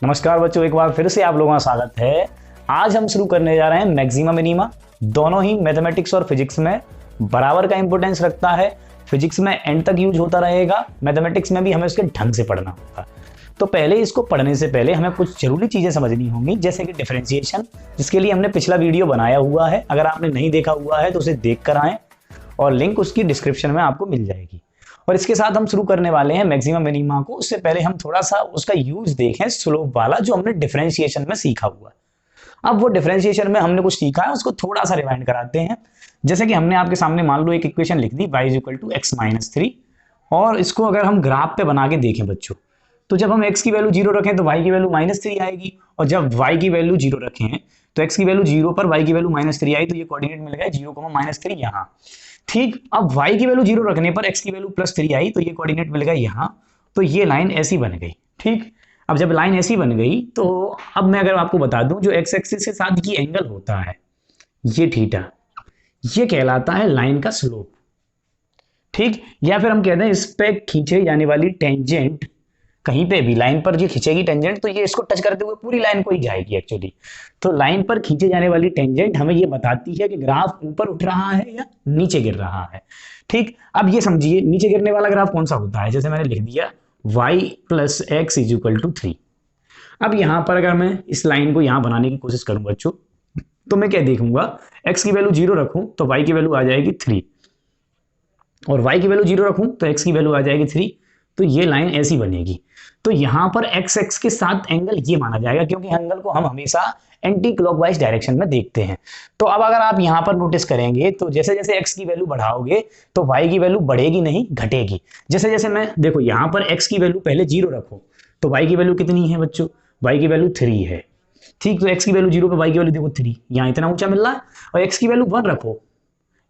नमस्कार बच्चों, एक बार फिर से आप लोगों का स्वागत है। आज हम शुरू करने जा रहे हैं मैक्सिमा मिनिमा। दोनों ही मैथमेटिक्स और फिजिक्स में बराबर का इंपोर्टेंस रखता है। फिजिक्स में एंड तक यूज होता रहेगा, मैथमेटिक्स में भी हमें उसके ढंग से पढ़ना होगा। तो पहले इसको पढ़ने से पहले हमें कुछ जरूरी चीजें समझनी होंगी, जैसे कि डिफरेंशिएशन, जिसके लिए हमने पिछला वीडियो बनाया हुआ है। अगर आपने नहीं देखा हुआ है तो उसे देख कर आएं और लिंक उसकी डिस्क्रिप्शन में आपको मिल जाएगी। और इसके साथ हम शुरू करने वाले हैं मैक्सिमा मिनिमा को। उससे पहले हम थोड़ा सा उसका यूज देखें, स्लोप वाला, जो हमने डिफरेंशिएशन में सीखा हुआ है। अब वो डिफरेंशिएशन में हमने कुछ सीखा है, उसको थोड़ा सा रिवाइंड कराते हैं। जैसे कि हमने आपके सामने मान लो एक इक्वेशन लिख दी, y = x-3, और इसको अगर हम ग्राफ पे बना के देखें बच्चों, तो जब हम x की वैल्यू 0 रखें तो y की वैल्यू -3 आएगी, और जब y की वैल्यू 0 रखें तो x की वैल्यू 0 पर y की वैल्यू -3 आई, तो ये कोऑर्डिनेट मिल गया 0, -3 यहाँ। ठीक, अब y की वैल्यू 0 रखने पर x की वैल्यू +3 आई, तो ये कोऑर्डिनेट मिल गया यहाँ। तो ये लाइन ऐसी बन गई। ठीक, अब जब लाइन ऐसी बन गई तो अब मैं अगर आपको बता दूं, जो x एक्सिस के साथ ये एंगल होता है, ये थीटा, ये कहलाता है लाइन का स्लोप। ठीक, या फिर हम कहते हैं इस पे खींचे जाने वाली टेंजेंट, कहीं पे भी लाइन पर जो खींचेगी टेंजेंट, तो ये इसको टच करते हुए पूरी लाइन को ही जाएगी एक्चुअली। तो लाइन पर खींचे जाने वाली टेंजेंट हमें ये बताती है कि ग्राफ ऊपर उठ रहा है या नीचे गिर रहा है। ठीक, अब ये समझिए नीचे गिरने वाला ग्राफ कौन सा होता है। जैसे मैंने लिख दिया y + x = 3। अब यहां पर अगर मैं इस लाइन को यहां बनाने की कोशिश करूं बच्चों, तो मैं क्या देखूंगा, x की वैल्यू 0 रखूं तो y की वैल्यू आ जाएगी 3, और y की वैल्यू 0 रखूं तो x की वैल्यू आ जाएगी 3। तो ये लाइन ऐसी बनेगी। तो यहां पर x एक्स के साथ एंगल ये माना जाएगा, क्योंकि एंगल को हम हमेशा एंटी क्लॉकवाइज डायरेक्शन में देखते हैं। तो अब अगर आप यहां पर नोटिस करेंगे तो जैसे जैसे x की वैल्यू बढ़ाओगे तो y की वैल्यू बढ़ेगी नहीं, घटेगी। जैसे जैसे मैं देखो यहां पर x की वैल्यू पहले 0 रखो तो y की वैल्यू कितनी है बच्चों, y की वैल्यू 3 है। ठीक, तो x की वैल्यू 0 पे y की वैल्यू देखो 3, यहां इतना ऊंचा मिल रहा है। और x की वैल्यू 1 रखो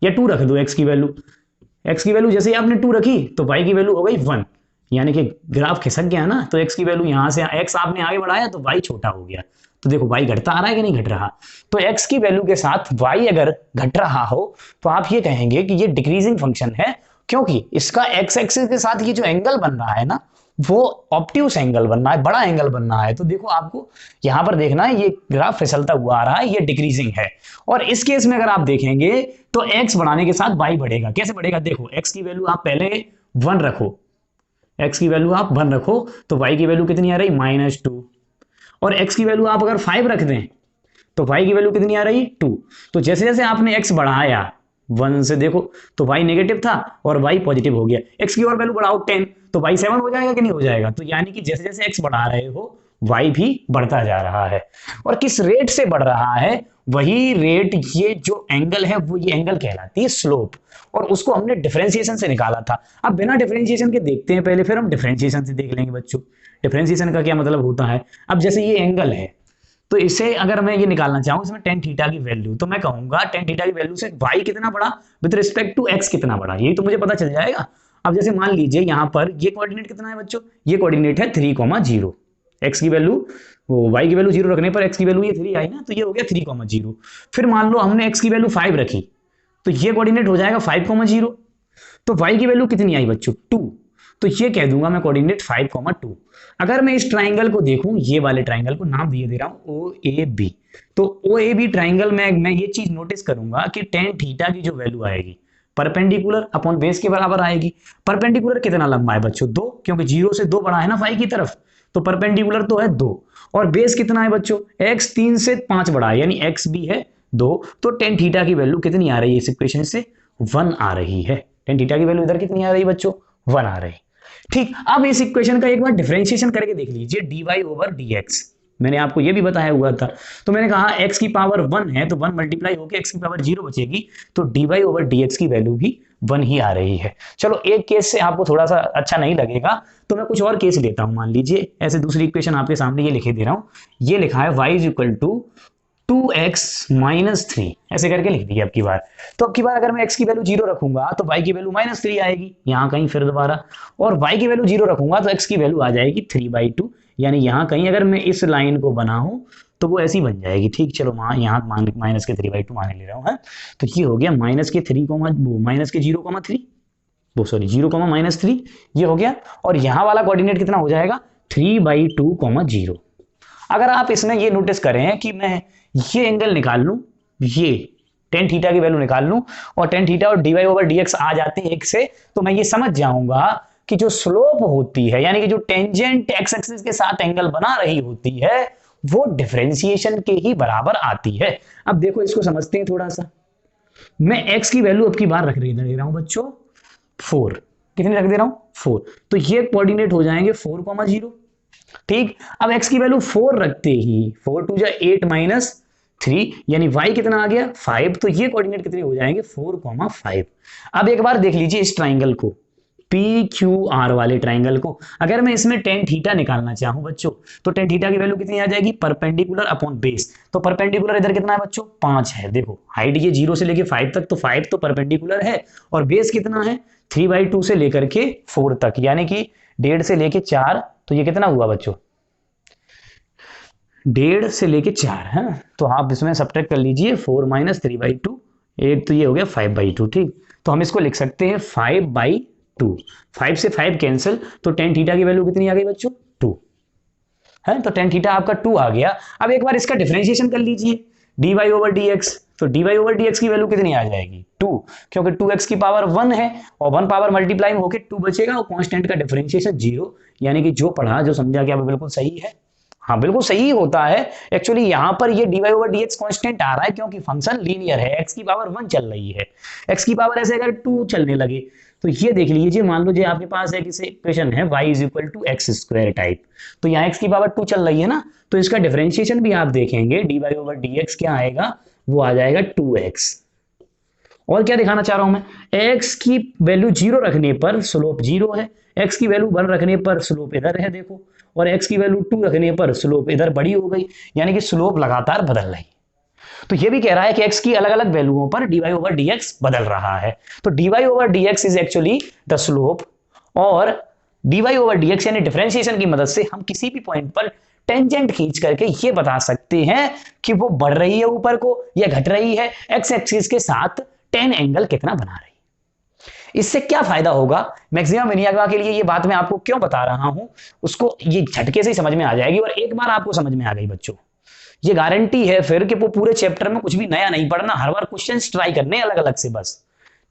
या 2 रख दो, x की वैल्यू जैसे ही आपने 2 रखी तो y की वैल्यू हो गई 1, यानी कि ग्राफ खिसक गया ना। तो x की वैल्यू यहां से x आपने आगे बढ़ाया तो y छोटा हो गया। तो देखो y घटता आ रहा है कि नहीं घट रहा। तो x की वैल्यू के साथ y अगर घट रहा हो तो आप ये कहेंगे कि ये डिक्रीजिंग फंक्शन है, क्योंकि इसका x एक्सिस के साथ ये जो एंगल बन रहा है ना, वो ऑब्ट्यूस एंगल बन रहा है, बड़ा एंगल बन रहा है। तो देखो आपको यहां पर देखना है, ये ग्राफ फिसलता हुआ आ रहा है, ये डिक्रीजिंग है। और इस केस में अगर आप देखेंगे तो x बढ़ाने के साथ y बढ़ेगा। कैसे बढ़ेगा, देखो x की वैल्यू आप पहले 1 रखो, x की वैल्यू आप 1 रखो तो y की वैल्यू कितनी आ रही, -2। और x की वैल्यू आप अगर 5 रख दें तो y की वैल्यू कितनी आ रही, 2। तो जैसे जैसे आपने x बढ़ाया 1 से, देखो तो y नेगेटिव था और y पॉजिटिव हो गया। x की और वैल्यू बढ़ाओ 10 तो y 7 हो जाएगा कि नहीं हो जाएगा। तो यानी कि जैसे जैसे x बढ़ा रहे हो y भी बढ़ता जा रहा है। और किस रेट से बढ़ रहा है, वही रेट, ये जो एंगल है वो ये एंगल कहलाती है स्लोप। और उसको हमने डिफरेंशिएशन से निकाला था। अब बिना डिफरेंशिएशन के देखते हैं पहले, फिर हम डिफरेंशिएशन से देख लेंगे बच्चों। डिफरेंशिएशन का क्या मतलब होता है। अब जैसे ये एंगल है, तो इसे अगर मैं ये निकालना चाहूं, इसमें tan थीटा की वैल्यू, तो मैं कहूंगा tan थीटा की वैल्यू से y कितना बड़ा विद रिस्पेक्ट टू x कितना बड़ा, यही तो मुझे पता चल जाएगा। अब जैसे मान लीजिए यहां पर ये कोऑर्डिनेट कितना है बच्चों, ये कोऑर्डिनेट है 3,0। x की वैल्यू, वो y की वैल्यू 0 रखने पर x की वैल्यू ये 3 आई ना, तो ये हो गया 3,0। फिर मान लो हमने x की वैल्यू 5 रखी तो ये कोऑर्डिनेट हो जाएगा 5,0। तो y की वैल्यू कितनी आई बच्चों, 2। तो ये कह दूंगा मैं कोऑर्डिनेट 5,2। अगर मैं इस ट्राइंगल को देखूं, ये वाले ट्राइंगल को नाम दिए दे रहा हूं OAB, तो OAB ट्राइंगल में मैं ये चीज नोटिस करूंगा कि tan थीटा की जो वैल्यू आएगी परपेंडिकुलर अपॉन बेस के बराबर आएगी। परपेंडिकुलर कितना लंबा है बच्चों, 2, क्योंकि 0 से 2 बढ़ा है ना फाई की तरफ, तो परपेंडिकुलर तो है 2। और बेस कितना है बच्चों, x 3 से 5 बढ़ा है, यानी x भी है 2। तो tan थीटा की वैल्यू कितनी आ रही है इस इक्वेशन से, 1 आ रही है। tan थीटा की वैल्यू इधर कितनी आ रही है बच्चों, 1 आ रही। ठीक, अब इस इक्वेशन का एक बार डिफरेंशिएशन करके देख लीजिए, dy/dx। मैंने आपको ये भी बताया हुआ था। तो मैंने कहा x की पावर 1 है तो 1 मल्टीप्लाई होकर x की पावर 0 बचेगी, तो dy/dx की वैल्यू भी 1 ही आ रही है। चलो एक केस से आपको थोड़ा सा अच्छा नहीं लगेगा तो मैं कुछ और केस लेता हूं। मान लीजिए ऐसे दूसरी इक्वेशन आपके सामने ये लिखे दे रहा हूं, ये लिखा है y = 2x - 3, ऐसे करके लिख दिया अब की बार। तो अब की बार अगर मैं x की वैल्यू 0 रखूंगा तो y की वैल्यू -3 आएगी, यहां कहीं फिर दोबारा। और y की वैल्यू 0 रखूंगा तो x की वैल्यू आ जाएगी 3/2, यानी यहां कहीं अगर मैं इस लाइन को बनाऊं तो वो ऐसी बन जाएगी। ठीक, चलो यहाँ माइनस के 3/2 मान ले रहा हूँ है। तो ये हो गया -0, -3 ये हो गया। और यहाँ वाला कोऑर्डिनेट कितना हो जाएगा, 3/2, 0। अगर आप इसमें ये नोटिस करें कि मैं ये एंगल निकाल लूं, ये टेन थीटा की वैल्यू निकाल लूं और टेन थीटा और dy ओवर dx आ जाते हैं एक से, तो मैं ये समझ जाऊंगा कि जो स्लोप होती है यानी कि जो टेंजेंट एक्स एक्सिस के साथ एंगल बना रही होती है वो डिफरेंशिएशन के ही बराबर आती है। अब देखो इसको समझते हैं थोड़ा सा। मैं x की वैल्यू अब की बार रख दे रहा हूं बच्चों 4, कितने रख दे रहा हूं 4, तो ये कोऑर्डिनेट हो जाएंगे 4,0। ठीक, अब x की वैल्यू 4 रखते ही 4 टू जा 8 माइनस 3 यानी y कितना आ गया 5, तो ये कोऑर्डिनेट कितने हो जाएंगे 4,5। अब एक बार देख लीजिए इस ट्राइंगल को, PQR वाले ट्राइंगल को, अगर मैं इसमें टेन थीटा निकालना चाहूं बच्चों तो टेन थीटा की वैल्यू कितनी आ जाएगी परपेंडिकुलर अपॉन बेस। तो परपेंडिकुलर इधर कितना है बच्चों 5 है, देखो हाइट ये 0 से लेके 5 तक, तो 5 तो परपेंडिकुलर है और बेस कितना है 3/2 से लेकर के 4 तक, यानी कि 1.5 से लेके 4, तो ये कितना हुआ बच्चों 1.5 से लेके 4 है। तो आप इसमें सब्ट्रैक्ट कर लीजिए 4 माइनस 3/2, 8, तो ये हो गया 5/2। ठीक, तो हम इसको लिख सकते हैं 5/2, 5 से 5 कैंसिल, तो टेन थीटा की वैल्यू कितनी आ गई बच्चों 2 है, तो टेन थीटा आपका 2 आ गया। अब एक बार इसका डिफरेंशिएशन कर लीजिए dy ओवर dx, तो dy ओवर dx की वैल्यू कितनी आ जाएगी 2, क्योंकि 2x की पावर 1 है और 1 पावर मल्टीप्लाई होके 2 बचेगा और कांस्टेंट का डिफरेंशिएशन 0, यानी कि जो पढ़ा जो समझा क्या बिल्कुल सही है। हाँ बिल्कुल सही होता है। एक्चुअली यहां पर ये dy ओवर dx कांस्टेंट आ रहा है क्योंकि फंक्शन लीनियर है, x की पावर 1 चल रही है, x की पावर ऐसे अगर 2 चलने लगे तो ये देख लीजिए, मान लो जो आपके पास एक इक्वेशन है y is equal to x square type, तो यहाँ x की पावर 2 चल रही है ना, तो इसका डिफरेंशिएशन भी आप देखेंगे dy ओवर dx क्या आएगा, वो आ जाएगा 2x। और क्या दिखाना चाह रहा हूं मैं, x की वैल्यू 0 रखने पर स्लोप 0 है, x की वैल्यू 1 रखने पर स्लोप इधर है देखो, और x की वैल्यू 2 रखने पर स्लोप इधर बड़ी हो गई, यानी कि स्लोप लगातार बदल रही। तो ये भी कह रहा है कि x की अलग अलग वैल्यूओं पर dy ओवर dx बदल रहा है, तो dy over dx is actually the slope, और dy ओवर dx यानी डिफरेंशिएशन की मदद से हम किसी भी पॉइंट पर टेंजेंट खींच करके ये बता सकते हैं कि वो बढ़ रही है ऊपर को या घट रही है, एक्स एक्सिस के साथ टेन एंगल कितना बना रही है। इससे क्या फायदा होगा मैक्सिमा मिनिमा के लिए, ये बात मैं आपको क्यों बता रहा हूं, उसको ये झटके से ही समझ में आ जाएगी, और एक बार आपको समझ में आ गई बच्चों, ये गारंटी है फिर कि वो पूरे चैप्टर में कुछ भी नया नहीं पढ़ना, हर बार क्वेश्चंस ट्राई करने अलग अलग से बस।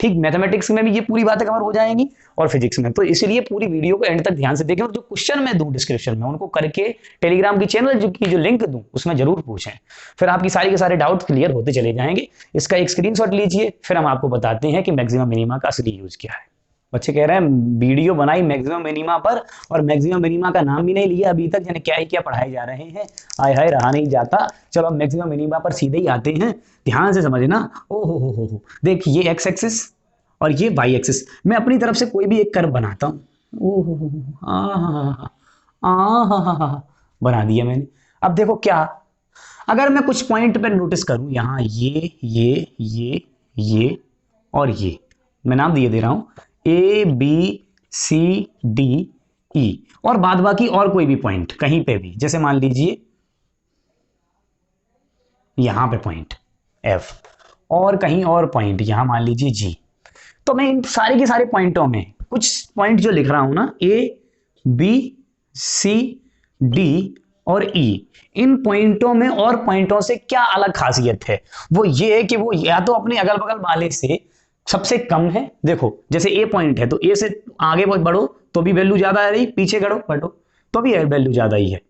ठीक, मैथमेटिक्स में भी ये पूरी बातें कवर हो जाएंगी और फिजिक्स में, तो इसलिए पूरी वीडियो को एंड तक ध्यान से देखें, और जो क्वेश्चन मैं दूं डिस्क्रिप्शन में उनको करके टेलीग्राम की चैनल की जो लिंक दूं उसमें जरूर पूछें, फिर आपकी सारी के सारे डाउट क्लियर होते चले जाएंगे। इसका एक स्क्रीनशॉट लीजिए, फिर हम आपको बताते हैं कि मैक्सिमा मिनिमा का असली यूज क्या है। बच्चे कह रहे हैं वीडियो बनाई मैक्सिमम मिनिमा पर और मैक्सिमम मिनिमा का नाम भी नहीं लिया अभी तक, यानी क्या ही क्या पढ़ाए जा रहे हैं, आय हाय रहा नहीं जाता। चलो हम मैक्सिमम मिनिमा पर सीधे ही आते हैं, ध्यान से समझना। ओ हो, देख ये एक्स एक्सिस और ये वाई एक्सिस, मैं अपनी तरफ से कोई भी एक कर्व बनाता हूँ, ओहो बना दिया मैंने। अब देखो क्या, अगर मैं कुछ पॉइंट पर नोटिस करूं, यहां ये और ये मैं नाम दिए दे रहा हूं A B C D E, और बाद बाकी और कोई भी पॉइंट कहीं पे भी, जैसे मान लीजिए यहां पे पॉइंट F और कहीं और पॉइंट यहां मान लीजिए G, तो मैं इन सारे के सारे पॉइंटों में कुछ पॉइंट जो लिख रहा हूं ना A B C D और E, इन पॉइंटों में और पॉइंटों से क्या अलग खासियत है, वो ये है कि वो या तो अपने अगल बगल वाले से सबसे कम है। देखो जैसे ए पॉइंट है तो ए से आगे बढ़ो तो भी वैल्यू ज्यादा आ रही, पीछे बढ़ो तो भी वैल्यू ज्यादा ही है,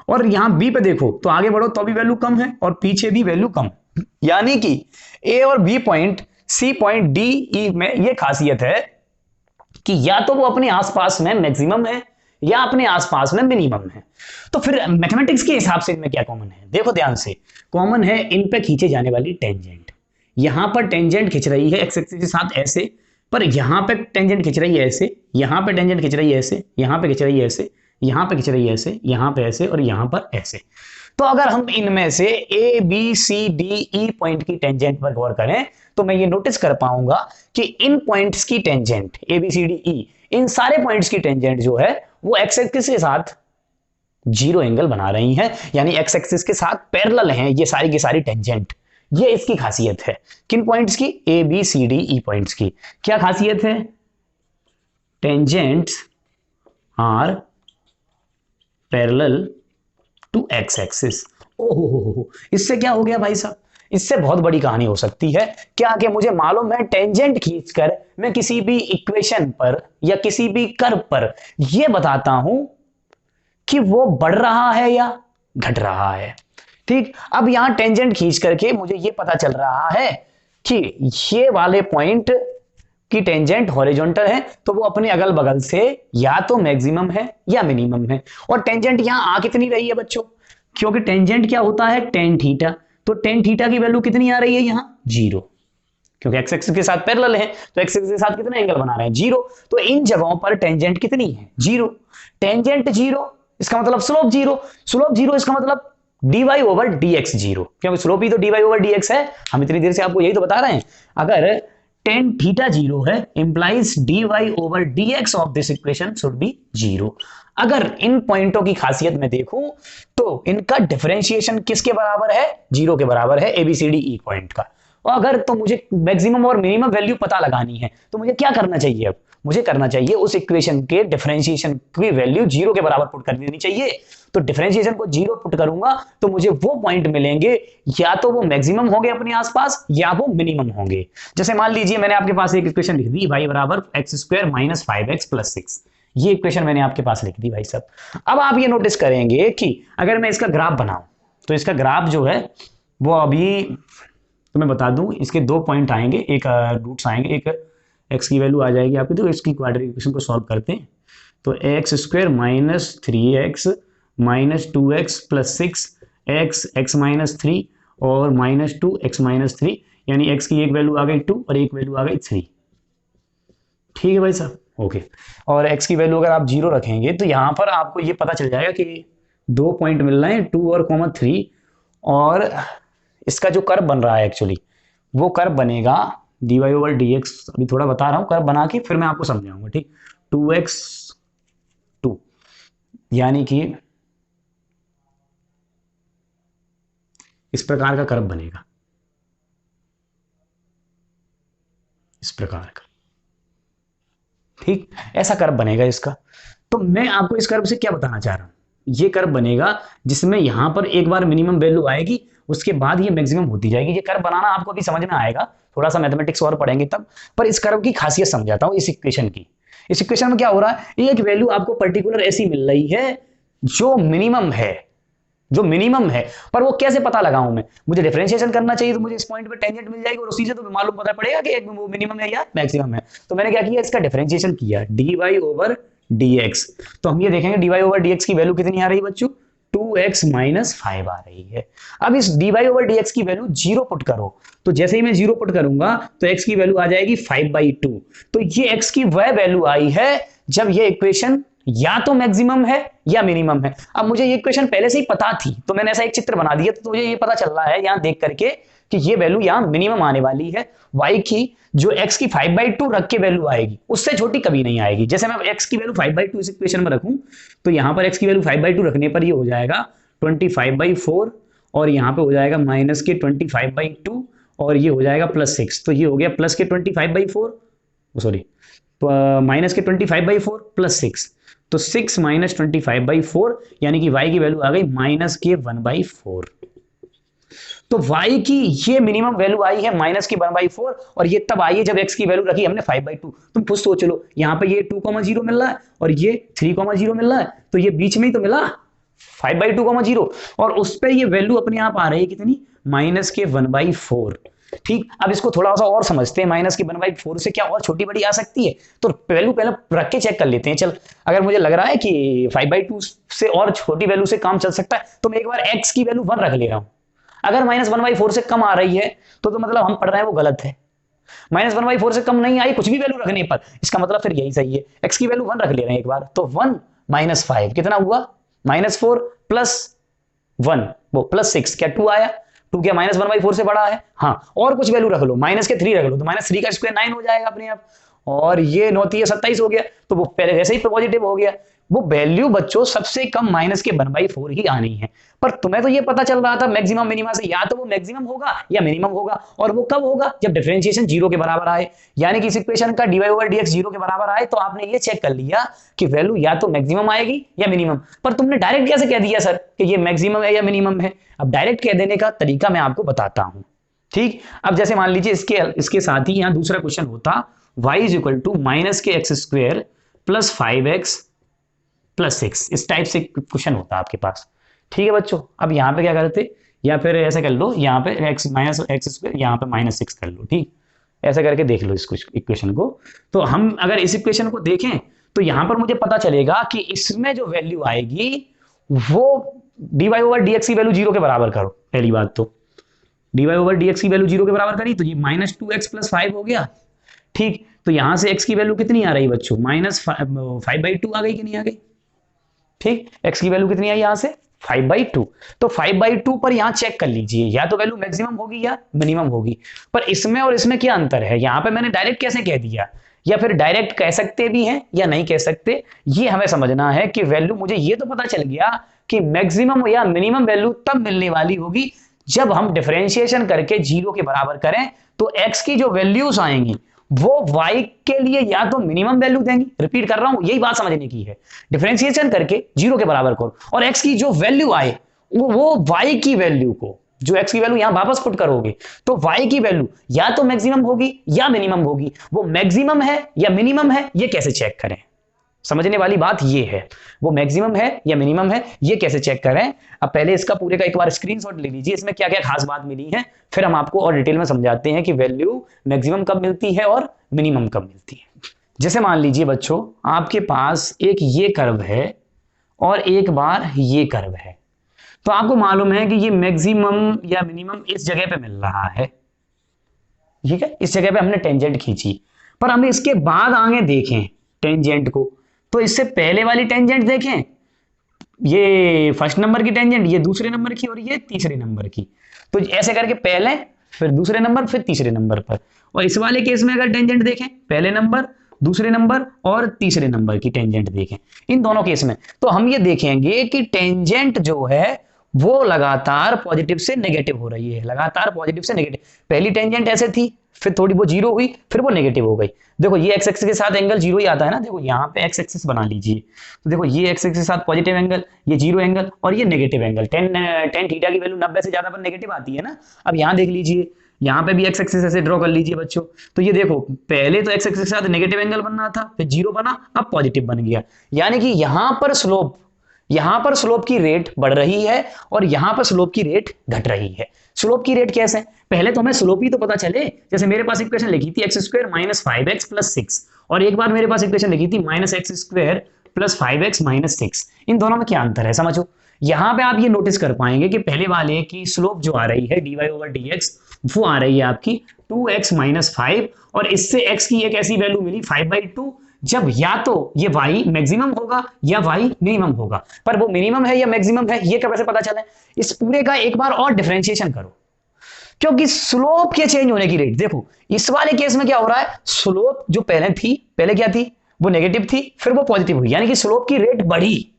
और यहां बी पे देखो तो आगे बढ़ो तो भी वैल्यू कम है और पीछे भी वैल्यू कम, यानी कि ए और B point C point D E में ये खासियत है कि या तो वो अपने आसपास में मैक्सिमम है या अपने आसपास में मिनिमम है। तो फिर मैथमेटिक्स के हिसाब से इनमें क्या कॉमन है, देखो ध्यान से, कॉमन है इन पे खींचे जाने वाली टेंजेंट। यहां पर टेंजेंट खिंच रही है एक्स एक्सिस के साथ ऐसे, पर यहां पे टेंजेंट खिंच रही है ऐसे, यहां पे टेंजेंट खिंच रही है ऐसे, यहां पे खिंच रही है ऐसे, यहां पे खिंच रही है ऐसे, यहां पे ऐसे और यहां पर ऐसे। तो अगर हम इनमें से A B C D E point की टेंजेंट पर गौर करें तो मैं ये नोटिस कर पाऊंगा कि इन पॉइंट्स की tangent A B C D E, इन सारे पॉइंट्स की टेंजेंट जो है वो एक्स एक्सिस के साथ 0 एंगल बना रही है, यानी एक्स एक्सिस के साथ पैरेलल हैं ये सारी की सारी टेंजेंट। ये इसकी खासियत है किन पॉइंट्स की, A B C D E points की। क्या खासियत है, tangents are parallel to x axis. ओहो, इससे क्या हो गया भाई साहब, इससे बहुत बड़ी कहानी हो सकती है क्या कि मुझे मालूम है टेंजेंट खींचकर मैं किसी भी इक्वेशन पर या किसी भी कर्व पर यह बताता हूं कि वो बढ़ रहा है या घट रहा है। ठीक, अब यहां टेंजेंट खींच करके मुझे यह पता चल रहा है कि ये वाले पॉइंट की टेंजेंट हॉरिजॉन्टल है, तो वो अपने अगल बगल से या तो मैक्सिमम है या मिनिमम है। और टेंजेंट यहां आ कितनी रही है बच्चों, क्योंकि टेंजेंट क्या होता है टेन थीटा, तो टेन थीटा की वैल्यू कितनी आ रही है यहां 0, क्योंकि एक्स एक्सिस के साथ पैरेलल है, तो एक्स एक्सिस के साथ कितना एंगल बना रहे हैं 0, तो इन जगहों पर टेंजेंट कितनी है 0। टेंजेंट 0 इसका मतलब स्लोप 0, स्लोप 0 इसका मतलब dy ओवर dx 0, क्योंकि स्लोप ही तो dy ओवर dx है। हम इतनी देर से आपको यही तो बता रहे हैं। अगर टेन थीटा 0 है implies dy over dx of this equation should be 0। अगर इन पॉइंटों की खासियत में देखूं तो इनका डिफरेंशिएशन किसके बराबर है 0 के बराबर है, ABCD E पॉइंट का। और अगर तो मुझे मैक्सिमम और मिनिमम वैल्यू पता लगानी है तो मुझे क्या करना चाहिए, अब मुझे करना चाहिए उस इक्वेशन के डिफरेंशिएशन की वैल्यू 0 के बराबर पुट कर देनी चाहिए। तो डिफरेंशिएशन को 0 पुट करूंगा तो मुझे वो पॉइंट मिलेंगे या तो वो मैक्सिमम होंगे अपने आसपास या वो मिनिमम होंगे। जैसे मान लीजिए मैंने आपके पास एक इक्वेशन लिख दी y बराबर x square minus 5x plus 6, ये इक्वेशन मैंने आपके पास लिख दी भाई साहब। अब आप ये नोटिस करेंगे कि अगर मैं इसका ग्राफ बनाऊं तो इसका ग्राफ जो है वो अभी तो मैं बता दूं, इसके दो पॉइंट आएंगे, एक रूट्स आएंगे, एक एक्स की वैल्यू आ जाएगी आपकी, तो इसकी क्वाड्रेटिक इक्वेशन को सॉल्व करते हैं तो x square minus 3x minus 2x plus 6x x minus 3 और माइनस 2x माइनस 3, यानी x की एक वैल्यू आ गई 2 और एक वैल्यू आ गई 3। ठीक है भाई साहब, ओके। और x की वैल्यू अगर आप 0 रखेंगे तो यहां पर आपको ये पता चल जाएगा कि दो पॉइंट मिल रहे हैं 2 और 3, और इसका जो कर्व बन रहा है एक्चुअली वो कर्व बनेगा dy ओवर dx, अभी थोड़ा बता रहा हूं कर्व बना के फिर मैं आपको समझाऊंगा। ठीक, 2x 2 यानी कि इस प्रकार का कर्व बनेगा, इस प्रकार का। ठीक, ऐसा कर्व बनेगा इसका। तो मैं आपको इस कर्व से क्या बताना चाह रहा हूं, ये कर्व बनेगा जिसमें यहां पर एक बार मिनिमम वैल्यू आएगी, उसके बाद ये मैक्सिमम होती जाएगी। ये कर्व बनाना आपको अभी समझ में आएगा, थोड़ा सा मैथमेटिक्स और पढ़ेंगे तब। पर इस कर्व की खासियत समझाता हूं इस इक्वेशन की। इस इक्वेशन में क्या हो रहा है, एक वैल्यू आपको पर्टिकुलर ऐसी मिल रही है जो मिनिमम है, जो मिनिमम है, पर वो कैसे पता लगाऊं मैं, मुझे डिफरेंशिएशन करना चाहिए तो मुझे इस पॉइंट पे टेंजेंट मिल जाएगी और उसी से तो मालूम पता पड़ेगा कि वो मिनिमम है या मैक्सिमम है। तो मैंने क्या किया, इसका डिफरेंशिएशन किया dy ओवर dx, तो हम ये देखेंगे dy ओवर dx की वैल्यू कितनी आ रही है बच्चों 2x माइनस 5 आ रही है। अब इस dy ओवर dx की वैल्यू 0 पुट करो, तो जैसे ही मैं 0 पुट करूंगा तो x की वैल्यू आ जाएगी 5/2। तो ये x की वह वैल्यू आई है जब ये इक्वेशन या तो मैक्सिमम है या मिनिमम है। अब मुझे ये इक्वेशन पहले से ही पता थी तो मैंने ऐसा एक चित्र बना दिया, तो मुझे ये पता चल रहा है यहां देख करके कि ये वैल्यू यहां मिनिमम आने वाली है। y की जो x की 5/2 रख के वैल्यू आएगी उससे छोटी कभी नहीं आएगी। जैसे मैं x की वैल्यू 5/2 इस इक्वेशन में रखूं तो यहां पर x की वैल्यू 5/2 रखने पर ये हो जाएगा 25/4 और यहां पे हो जाएगा माइनस के 25/2 और ये हो जाएगा प्लस 6, तो ये हो गया प्लस के 25/4, सॉरी माइनस के 25/4 प्लस 6, तो 6 माइनस 25/4 यानी कि y की वैल्यू आ गई माइनस के 1/4। तो y की ये मिनिमम वैल्यू आई है माइनस की 1/4 और ये तब आई है जब x की वैल्यू रखी हमने 5/2। तुम खुद सोच लो, यहाँ पे ये 2,0 मिल रहा है और ये 3,0 मिल रहा है, तो ये बीच में ही तो मिला 5/2,0 और उस पर ये वैल्यू अपने आप आ रही है कितनी माइनस के 1/4। ठीक, अब इसको थोड़ा सा और समझते हैं, माइनस की 1/4 से क्या और छोटी बड़ी आ सकती है, तो वैल्यू पहले रख के चेक कर लेते हैं। चल, अगर मुझे लग रहा है कि 5/2 से और छोटी वैल्यू से काम चल सकता है तो मैं एक बार x की वैल्यू 1 रख ले रहा हूं। अगर माइनस 1/4 से कम आ रही है तो मतलब हम पढ़ रहे हैं वो गलत है। माइनस 1/4 से कम नहीं आई कुछ भी वैल्यू रखने पर, इसका मतलब फिर यही सही है। x की वैल्यू 1 रख ले रहे हैं एक बार, तो 1 माइनस 5 कितना हुआ -4 प्लस 1 वो प्लस 6, क्या 2 आया, 2 क्या माइनस 1/4 से बड़ा है। हाँ, और कुछ वैल्यू रख लो, माइनस के 3 रख लो तो माइनस 3 का स्क्वायर 9 हो जाएगा अपने आप, और ये 9 3 27 हो गया, तो वो पहले वैसे ही पॉजिटिव हो गया। वो वैल्यू बच्चों सबसे कम माइनस के 1/4 ही आनी है। पर तुम्हें तो ये पता चल रहा था मैक्सिमम मिनिमा से, या तो वो मैक्सिमम होगा या मिनिमम होगा, और वो कब होगा, जब डिफरेंशिएशन जीरो के बराबर आए, यानी कि इस इक्वेशन का dy/dx जीरो के बराबर आए, तो आपने ये चेक कर लिया कि वैल्यू या तो मैक्सिमम आएगी या मिनिमम। पर तुमने डायरेक्ट कैसे कह दिया सर कि ये मैक्सिमम है या मिनिमम है? अब डायरेक्ट कह देने का तरीका मैं आपको बताता हूं। ठीक, अब जैसे मान लीजिए इसके साथ ही यहां दूसरा क्वेश्चन होता y is equal to minus k x square plus 5x plus 6, इस टाइप से क्वेश्चन होता आपके पास। ठीक है बच्चों, अब यहाँ पे क्या करते, या फिर ऐसे कर लो, यहाँ पे x माइनस एक्स स्क्वायर, यहाँ पे -6 कर लो। ठीक, ऐसा करके देख लो इस इक्वेशन को। तो हम अगर इस इक्वेशन को देखें तो यहाँ पर मुझे पता चलेगा कि इसमें जो वैल्यू आएगी वो dy/dx की वैल्यू जीरो के बराबर करो। पहली बात तो dy/dx की वैल्यू जीरो के बराबर करी तो ये -2x + 5 हो गया। ठीक, तो यहां से x की वैल्यू कितनी आ रही बच्चों, -5/2 आ गई कि नहीं आ गई? ठीक, x की वैल्यू कितनी आई यहां से 5/2। तो 5/2 पर यहां चेक कर लीजिए, या तो वैल्यू मैक्सिमम होगी या मिनिमम होगी। पर इसमें और इसमें क्या अंतर है? यहां पे मैंने डायरेक्ट कैसे कह दिया, या फिर डायरेक्ट कह सकते भी हैं या नहीं कह सकते, ये हमें समझना है कि वैल्यू, मुझे ये तो पता चल गया कि मैक्सिमम या मिनिमम वैल्यू तब मिलने वाली होगी जब हम डिफरेंशिएशन करके जीरो के बराबर करें, तो x की जो वैल्यूज आएंगी वो y के लिए या तो मिनिमम वैल्यू देंगी। रिपीट कर रहा हूं, यही बात समझने की है। डिफरेंशिएशन करके जीरो के बराबर करो और x की जो वैल्यू आए वो y की वैल्यू को, जो x की वैल्यू यहां वापस पुट करोगे तो y की वैल्यू या तो मैक्सिमम होगी या मिनिमम होगी। वो मैक्सिमम है या मिनिमम है, ये कैसे चेक करें? समझने वाली बात ये है, वो मैक्सिमम है या मिनिमम है, ये कैसे चेक करें। अब पहले इसका पूरे का एक बार स्क्रीनशॉट ले लीजिए, इसमें क्या क्या खास बात मिली है, फिर हम आपको और डिटेल में समझाते हैं कि वैल्यू मैक्सिमम कब मिलती है और मिनिमम कब मिलती है। जैसे मान लीजिए बच्चों, आपके पास एक ये कर्व है और एक बार ये कर्व है, तो आपको मालूम है कि ये मैक्सिमम या मिनिमम इस जगह पे मिल रहा है। ठीक है, इस जगह पे हमने टेंजेंट खींची, पर हम इसके बाद आगे देखें टेंजेंट को, तो इससे पहले वाली टेंजेंट देखें, ये फर्स्ट नंबर की टेंजेंट, ये दूसरे नंबर की और ये तीसरे नंबर की। तो ऐसे करके पहले, फिर दूसरे नंबर, फिर तीसरे नंबर पर। और इस वाले केस में अगर टेंजेंट देखें, पहले नंबर, दूसरे नंबर और तीसरे नंबर की टेंजेंट देखें, इन दोनों केस में, तो हम ये देखेंगे कि टेंजेंट जो है वो लगातार पॉजिटिव से नेगेटिव हो रही है, लगातार पॉजिटिव से नेगेटिव। पहली टेंजेंट ऐसे थी, फिर थोड़ी वो जीरो हुई, फिर वो नेगेटिव हो गई। देखो ये एक्स एक्सिस के साथ एंगल जीरो ही आता है ना, देखो यहाँ पे एक्स एक्सिस बना लीजिए, तो देखो ये एक्स एक्सिस के साथ पॉजिटिव एंगल, ये जीरो एंगल और ये नेगेटिव एंगल। टेन थीटा की वैल्यू 90 से ज्यादा पर नेगेटिव आती है ना। अब यहाँ देख लीजिए, यहाँ पे भी एक्स एक्सिस ऐसे ड्रॉ कर लीजिए बच्चों, तो ये देखो पहले तो एक्स एक्सिस के साथ नेगेटिव एंगल बनना था, फिर जीरो बना, अब पॉजिटिव बन गया। यानी कि यहाँ पर स्लोप की रेट बढ़ रही है और यहाँ पर स्लोप की रेट घट रही है। स्लोप की रेट कैसे? पहले तो हमें स्लोप ही तो पता चले। जैसे मेरे पास इक्वेशन लिखी थी x square minus 5x plus 6, और एक बार मेरे पास इक्वेशन लिखी थी minus x square plus 5x minus 6। इन दोनों में क्या अंतर है समझो। यहां पे आप ये नोटिस कर पाएंगे कि पहले वाले की स्लोप जो आ रही है dy/dx वो आ रही है आपकी 2x माइनस 5, और इससे x की एक ऐसी वैल्यू मिली 5/2 जब या तो ये y मैक्सिमम होगा या y मिनिमम होगा। पर वो मिनिमम है या मैक्सिमम है ये कैसे पता चले? इस पूरे का एक बार और डिफरेंशिएशन करो, क्योंकि स्लोप के चेंज होने की रेट देखो। इस वाले केस में क्या हो रहा है, स्लोप जो पहले क्या थी, वो नेगेटिव थी, फिर वो पॉजिटिव हुई, यानी कि स्लोप की रेट बढ़ी,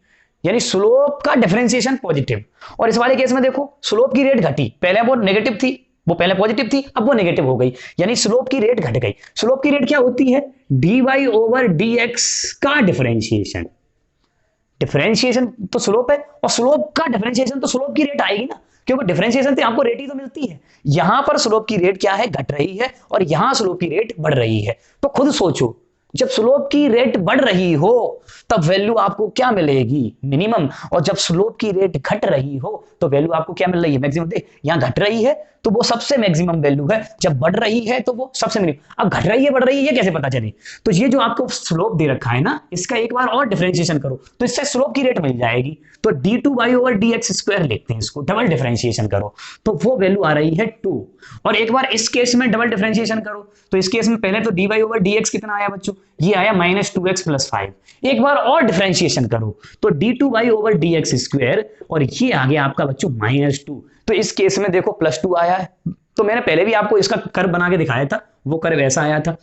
यानी स्लोप का डिफरेंशिएशन पॉजिटिव। और इस वाले केस में देखो स्लोप की रेट घटी, पहले वो नेगेटिव थी, वो पहले पॉजिटिव थी, अब वो नेगेटिव हो गई, यानी स्लोप की रेट घट गई। स्लोप की रेट क्या होती है? dy/dx का डिफरेंशिएशन। डिफरेंशिएशन तो स्लोप है, और स्लोप का डिफरेंशिएशन तो स्लोप की रेट आएगी ना, क्योंकि डिफरेंशिएशन से आपको रेट ही तो मिलती है। यहां पर स्लोप की रेट क्या है, घट रही है, और यहां स्लोप की रेट बढ़ रही है। तो खुद सोचो, जब स्लोप की रेट बढ़ रही हो तब वैल्यू आपको क्या मिलेगी, मिनिमम, और जब स्लोप की रेट घट रही हो तो वैल्यू आपको क्या मिल रही है, मैक्सिमम। देख यहां घट रही है तो वो सबसे मैक्सिमम वैल्यू है, जब बढ़ रही है तो वो सबसे मिनिमम। अब घट रही है बढ़ रही है ये कैसे पता चले? तो ये जो आपको स्लोप दे रखा है ना, इसका एक बार और डिफरेंशिएशन करो तो इससे स्लोप की रेट मिल जाएगी। तो d2y/dx स्क्वायर लिखते हैं इसको, डबल डिफरेंशिएशन करो तो वो वैल्यू आ रही है 2। और एक बार इस केस में डबल डिफरेंशिएशन करो तो इस केस में पहले तो dy/dx कितना आया बच्चों, ये आया -2x + 5। एक बार और डिफरेंशिएशन करो तो d2y/dx स्क्वायर, और ये आ गया आपका बच्चों -2। तो इस केस में देखो +2 आया है। तो मैंने पहले भी आपको इसका कर्व बना के दिखाया था, वो कर्व ऐसा आया था।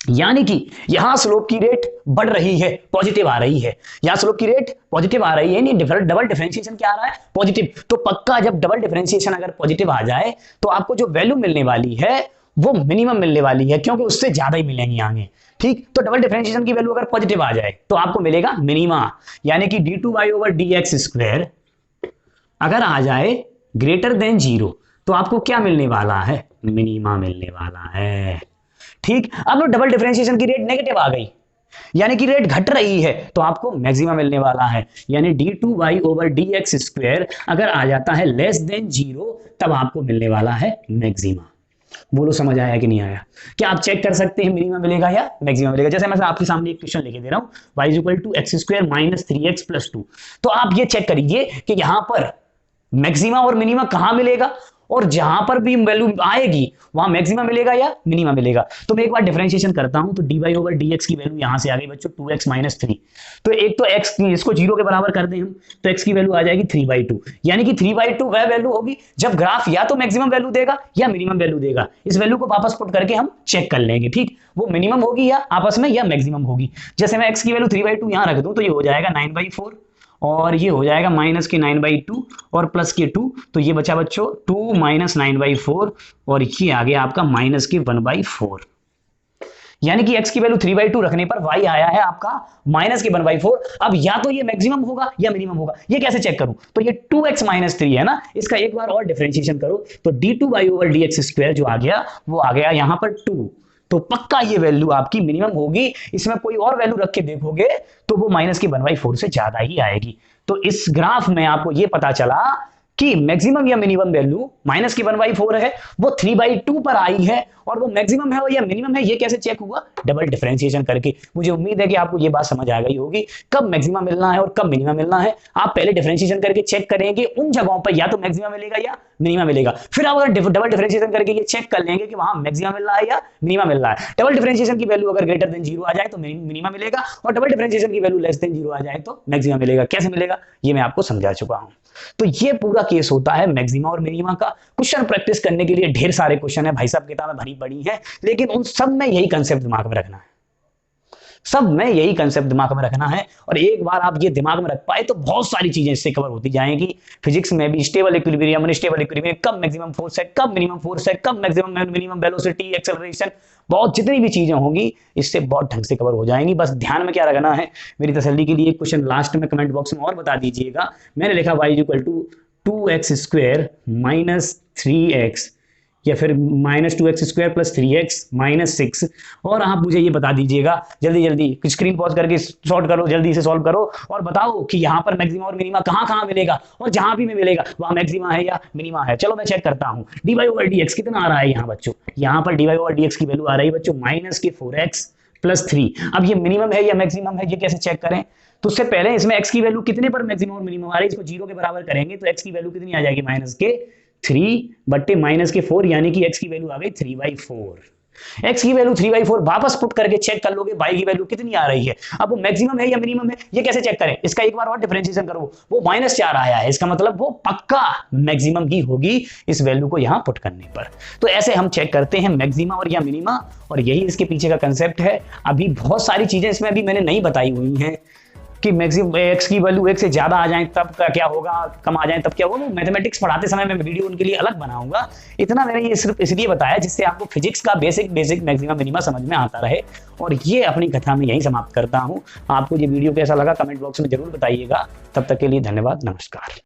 यानी कि यहां स्लोप की रेट बढ़ रही है, पॉजिटिव आ रही है, यहां स्लोप की रेट पॉजिटिव आ रही है, नहीं डबल डिफरेंशिएशन क्या आ रहा है, पॉजिटिव। तो पक्का जब डबल डिफरेंशिएशन अगर पॉजिटिव आ जाए तो आपको जो वैल्यू मिलने वाली है वो मिनिमम मिलने वाली है, क्योंकि उससे ज्यादा ही मिलेंगी आगे। ठीक, तो डबल डिफरेंशिएशन की वैल्यू अगर पॉजिटिव आ जाए तो आपको मिलेगा मिनिमा, यानी कि d2y/dx² अगर आ जाए ग्रेटर देन 0 तो आपको क्या मिलने वाला है, मिनिमा मिलने वाला है। ठीक, अब डबल डिफरेंशिएशन की रेट नेगेटिव आ गई, यानी कि रेट घट रही है, तो आपको मैक्सिमा मिलने वाला है, यानी d2y/dx² अगर आ जाता है लेस देन 0 तब आपको मिलने वाला है मैक्सिमा। बोलो समझ आया कि नहीं आया? क्या आप चेक कर सकते हैं मिनिमा मिलेगा या मैक्सिमा मिलेगा? जैसे मैं आपके सामने एक क्वेश्चन लेके दे रहा हूं, y=x² - 3x+2, तो आप ये चेक करिए कि यहां पर मैक्सिमा और मिनिमा कहां मिलेगा, और जहां पर भी वैल्यू आएगी वहां मैक्सिमा मिलेगा या मिनिमा मिलेगा। तो मैं एक बार डिफरेंशिएशन करता हूं, तो dy/dx की वैल्यू यहां से आ गई बच्चों 2x - 3, तो एक तो x इसको 0 के बराबर कर दें हम, तो x की वैल्यू आ जाएगी 3/2, यानी कि 3/2 वह वैल्यू होगी जब ग्राफ या तो मैक्सिमम वैल्यू देगा या मिनिमम वैल्यू देगा। इस वैल्यू को वापस पुट करके हम चेक कर लेंगे, ठीक, वो मिनिमम होगी या आपस में या मैक्सिमम होगी। जैसे मैं x की वैल्यू 3/2 यहां रख दूं तो ये हो जाएगा 9/4, और ये हो जाएगा माइनस के 9/2 और प्लस के 2, तो ये बचा बच्चों 2 - 9/4, और ये आ गया आपका माइनस के 1/4, यानी कि x की वैल्यू 3/2 रखने पर y आया है आपका माइनस के 1/4। अब या तो ये मैक्सिमम होगा या मिनिमम होगा, ये कैसे चेक करूं? तो ये 2x - 3 है ना, इसका एक बार और डिफरेंशिएशन करो, तो d2y/dx² जो आ गया वो आ गया यहां पर 2, तो पक्का ये वैल्यू आपकी मिनिमम होगी। इसमें कोई और वैल्यू रख के देखोगे तो वो माइनस के 1/4 से ज्यादा ही आएगी। तो इस ग्राफ में आपको ये पता चला कि मैक्सिमम या मिनिमम वैल्यू माइनस की 1/4 है, वो 3/2 पर आई है, और वो मैक्सिमम है या मिनिमम है ये कैसे चेक हुआ? डबल डिफरेंशिएशन करके। मुझे उम्मीद है कि आपको ये बात समझ आ गई होगी कब मैक्सिमम मिलना है और कब मिनिमम मिलना है। आप पहले डिफरेंशिएशन करके चेक करेंगे उन जगहों पर या तो मैक्सिमम मिलेगा या मिनिमम मिलेगा, फिर आप अगर डबल डिफरेंशिएशन करके ये चेक कर लेंगे कि वहां मैक्सिमम मिल रहा है या मिनिमम मिल रहा है। डबल डिफरेंशिएशन की वैल्यू अगर ग्रेटर देन 0 आ जाए तो मिनिमम मिलेगा, और डबल डिफरेंशिएशन की वैल्यू लेस देन 0 आ जाए तो मैक्सिमम मिलेगा। कैसे मिलेगा ये मैं आपको समझा चुका हूं। तो ये पूरा केस होता है मैक्सिमा और मिनिमा का। क्वेश्चन प्रैक्टिस करने के लिए ढेर सारे क्वेश्चन है भाई साहब, किताबें भरी पड़ी है, लेकिन उन सब में यही कंसेप्ट दिमाग में रखना है, सब में यही कंसेप्ट दिमाग में रखना है। और एक बार आप ये दिमाग में रख पाए तो बहुत सारी चीजें इससे कवर होती जाएंगी। फिजिक्स में भी स्टेबल इक्विलिब्रियम, अनस्टेबल इक्विलिब्रियम, कब मैक्सिमम फोर्स है, कब मिनिमम फोर्स है, कब मैक्सिमम मिनिमम वेलोसिटी, एक्सेलरेशन, बहुत जितनी भी चीजें होंगी इससे बहुत ढंग से कवर हो जाएंगी। बस ध्यान में क्या रखना है, मेरी तसल्ली के लिए एक क्वेश्चन लास्ट में कमेंट बॉक्स में और बता दीजिएगा। मैंने लिखा y=2x² - 3x, या फिर -2x² + 3x - 6, और आप मुझे ये बता दीजिएगा जल्दी जल्दी, स्क्रीन पॉज करके सॉल्व करो, जल्दी से सॉल्व करो और बताओ कि यहाँ पर मैक्सिमा और मिनिमा कहाँ कहाँ मिलेगा, और जहां भी मिलेगा वहां मैक्सिमा है या मिनिमा है। चलो मैं चेक करता हूँ। dy/dx कितना आ रहा है यहाँ बच्चों, यहाँ पर dy/dx की वैल्यू आ रही है बच्चों -4x + 3। अब ये मिनिमम है या मैक्सिमम है ये कैसे चेक करें? तो उससे पहले इसमें x की वैल्यू कितने पर मैक्सिमम और मिनिमम आ रही है, इसको 0 के बराबर करेंगे तो x की वैल्यू कितनी आ जाएगी -3/-4, यानी कि x की वैल्यू आ गई 3/4। x की वैल्यू 3/4 वापस पुट करके चेक कर लोगे y की वैल्यू कितनी आ रही है। अब वो मैक्सिमम है या मिनिमम है ये कैसे चेक करें? इसका एक बार और डिफरेंशिएशन करो, वो -4 आया है, इसका मतलब वो पक्का मैक्सिमम ही होगी इस वैल्यू को यहां पुट करने पर। तो ऐसे हम चेक करते हैं मैक्सिमा और या मिनिमा, और यही इसके पीछे का कंसेप्ट है। अभी बहुत सारी चीजें इसमें अभी मैंने नहीं बताई हुई हैं कि मैक्सिमम x की वैल्यू 1 से ज्यादा आ जाए तब क्या होगा, कम आ जाए तब क्या होगा। वो मैथमेटिक्स पढ़ाते समय मैं वीडियो उनके लिए अलग बनाऊंगा। इतना मैंने ये सिर्फ इसलिए बताया जिससे आपको फिजिक्स का बेसिक मैक्सिमम मिनिमा समझ में आता रहे। और ये अपनी कथा में यही समाप्त करता हूं। आपको ये वीडियो कैसा लगा कमेंट बॉक्स में जरूर बताइएगा। तब तक के लिए धन्यवाद, नमस्कार।